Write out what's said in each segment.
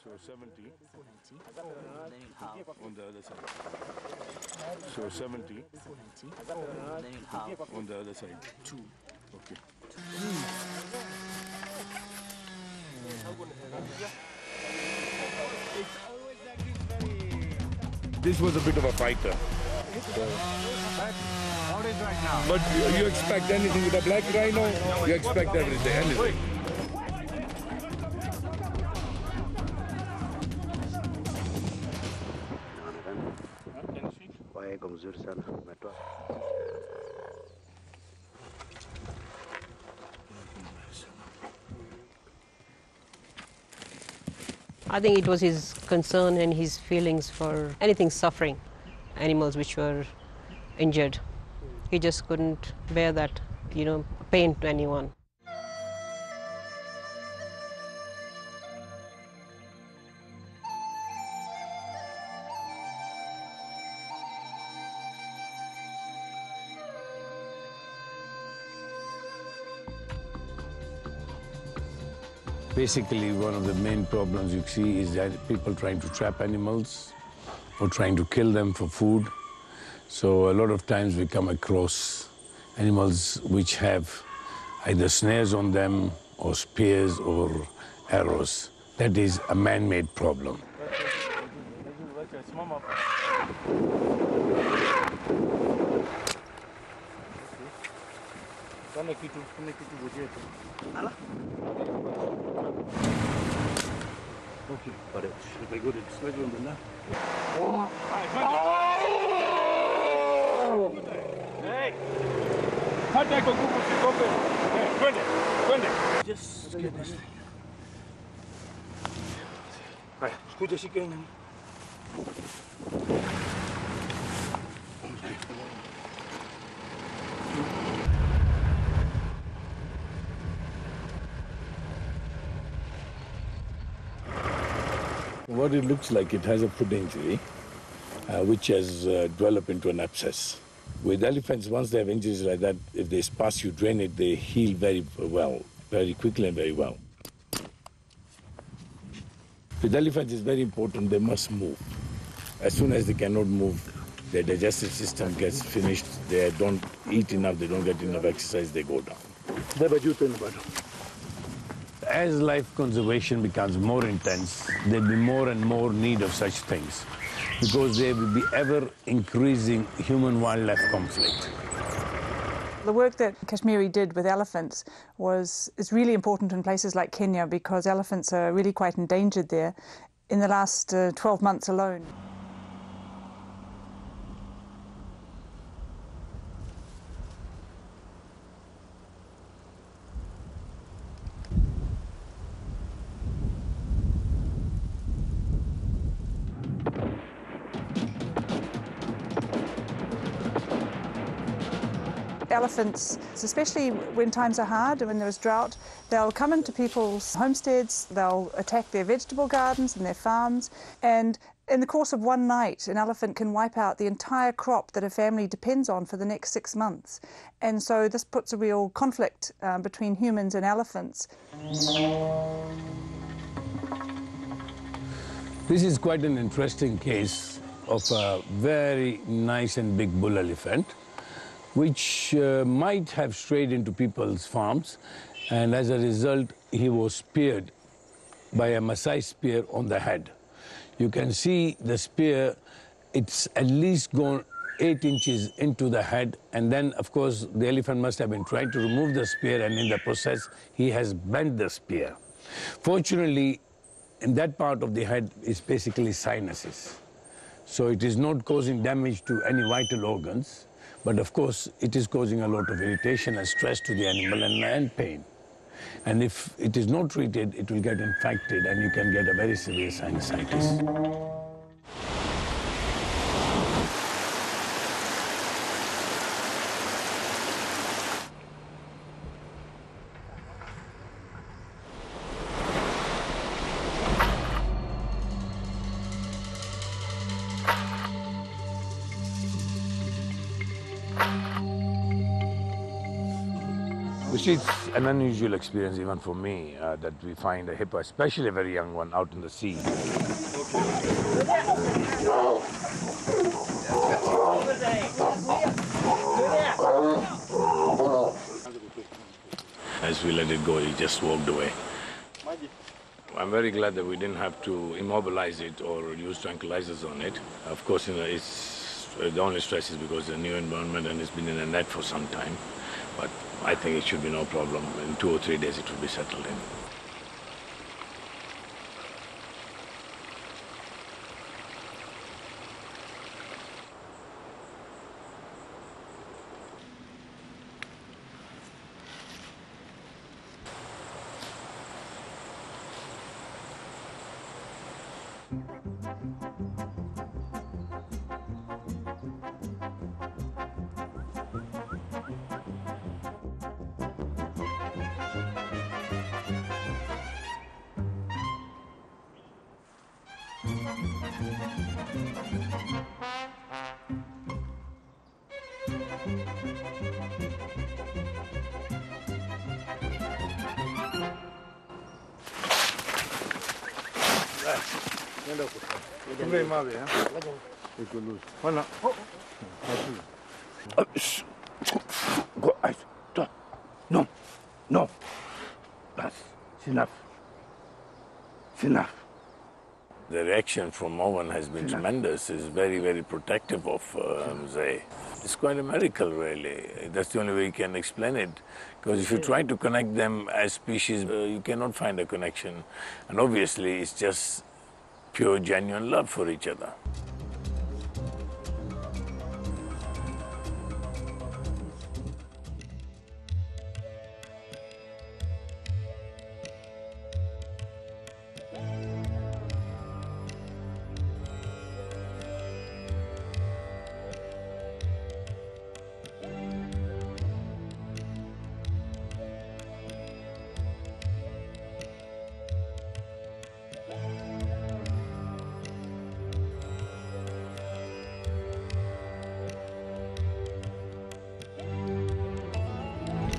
So 70 on the other side. So 70 on the other side. 2. Okay. This was a bit of a fighter. But you expect anything with a black rhino, you expect everything, anything. I think it was his concern and his feelings for anything suffering, animals which were injured. He just couldn't bear that, pain to anyone. Basically, one of the main problems you see is that people trying to trap animals or trying to kill them for food. So a lot of times we come across animals which have either snares on them or spears or arrows. That is a man-made problem. Okay, got it. Very good. It's right on the left. Hey! Just get this thing. Right, escucha si que What it looks like, it has a foot injury, which has developed into an abscess. With elephants, once they have injuries like that, if they sparse, you drain it, they heal very well, very quickly and very well. With elephants, it's very important, they must move. As soon as they cannot move, their digestive system gets finished, they don't eat enough, they don't get enough exercise, they go down. As life conservation becomes more intense, there will be more and more need of such things because there will be ever increasing human-wildlife conflict. The work that Kashmiri did with elephants is really important in places like Kenya because elephants are really quite endangered there in the last 12 months alone. Elephants, especially when times are hard and when there's drought, they'll come into people's homesteads, they'll attack their vegetable gardens and their farms, and in the course of one night, an elephant can wipe out the entire crop that a family depends on for the next 6 months. And so this puts a real conflict between humans and elephants. This is quite an interesting case of a very nice and big bull elephant, which might have strayed into people's farms, and as a result, he was speared by a Maasai spear on the head. You can see the spear, it's at least gone 8 inches into the head, and then, of course, the elephant must have been trying to remove the spear, and in the process, he has bent the spear. Fortunately, in that part of the head is basically sinuses. So it is not causing damage to any vital organs, but of course, it is causing a lot of irritation and stress to the animal and pain. And if it is not treated, it will get infected and you can get a very severe sinusitis. You see, it's an unusual experience even for me that we find a hippo, especially a very young one, out in the sea. As we let it go, he just walked away. I'm very glad that we didn't have to immobilize it or use tranquilizers on it. Of course, it's the only stress is because the new environment and it's been in a net for some time. But I think it should be no problem. In 2 or 3 days, it will be settled in. No, no, that's enough. It's enough. The reaction from Owen has been tremendous. He's very, very protective of Zay. It's quite a miracle, really. That's the only way you can explain it. Because if you try to connect them as species, you cannot find a connection. And obviously, it's just pure, genuine love for each other.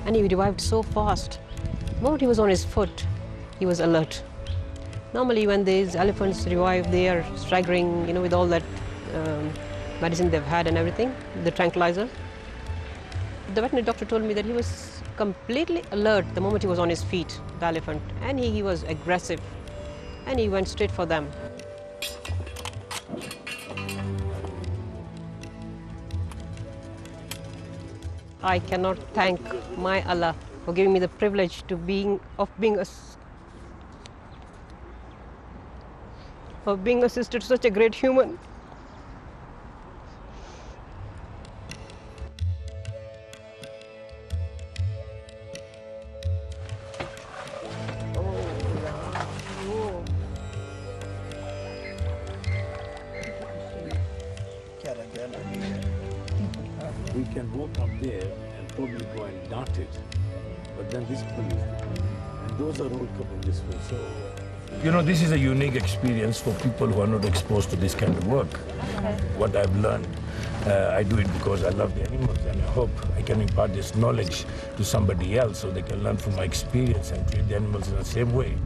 And he revived so fast. The moment he was on his foot, he was alert. Normally when these elephants revive, they are staggering, with all that medicine they've had and everything, the tranquilizer. The veterinary doctor told me that he was completely alert the moment he was on his feet, the elephant, and he was aggressive, and he went straight for them. I cannot thank my Allah for giving me the privilege of being a sister to such a great human. We can walk up there and probably go and dart it, but then this one is different. And those are all coming this way. So, this is a unique experience for people who are not exposed to this kind of work. Okay. What I've learned, I do it because I love the animals, and I hope I can impart this knowledge to somebody else so they can learn from my experience and treat the animals in the same way.